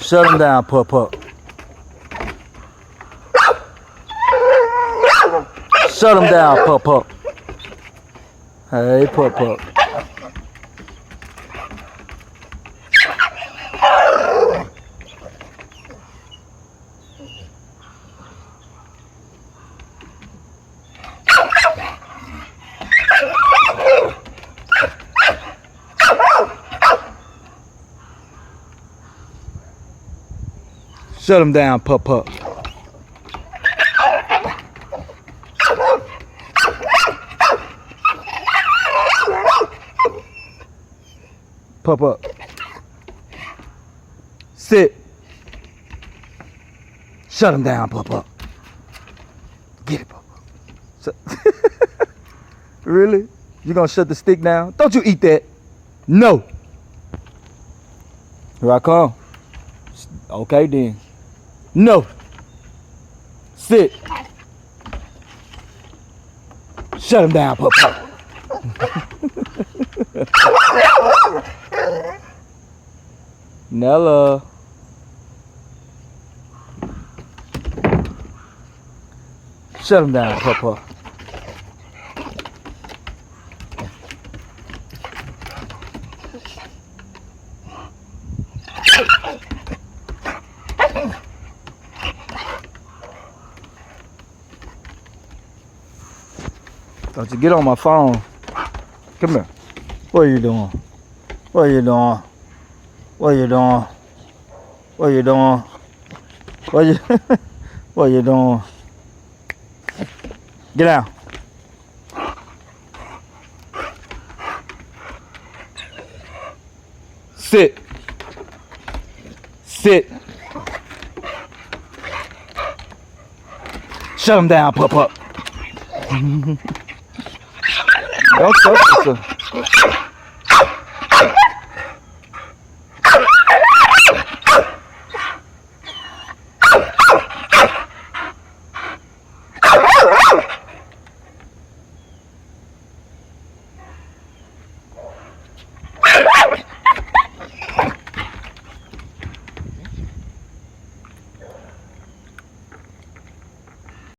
Shut him down, Pup. Shut him down, Pup. Hey, Pup. Shut him down, Pup. Pup. Sit. Shut him down, Pup. Get it, Pup. Really? You gonna shut the stick down? Don't you eat that. No. Here I come. Okay then. No. Sit. Shut him down, Pup. Nella. Shut him down, Pup. Don't you get on my phone. Come here. What are you doing? What are you doing? What are you doing? What are you doing? What are you doing? Get down. Sit. Sit. Shut him down, Pup. Don't touch yourself.